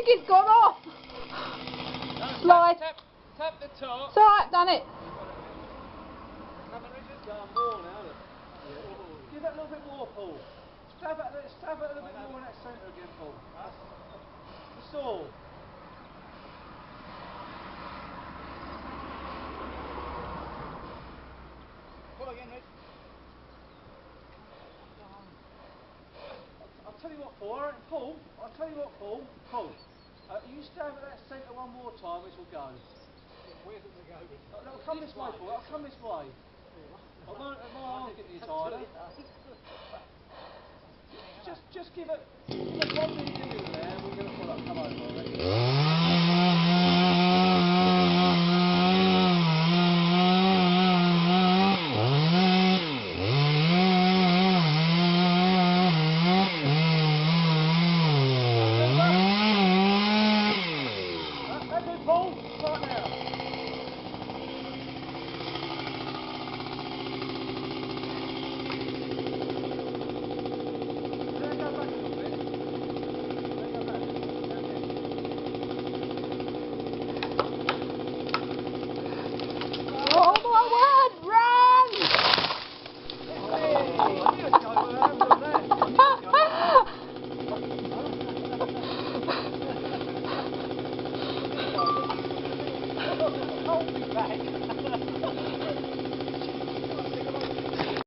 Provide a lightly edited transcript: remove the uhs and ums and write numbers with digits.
think it's gone off. Slide. Tap the top. It's alright, done it. Give that a little bit more, Paul. Stab it a little bit more in that centre again, Paul. That's all. Pull again, Rich. I'll tell you what, Paul. Paul. You stab at that centre one more time, it will go. Where's it going to go? It'll come this way, Paul. It'll come this way. I won't get you tired.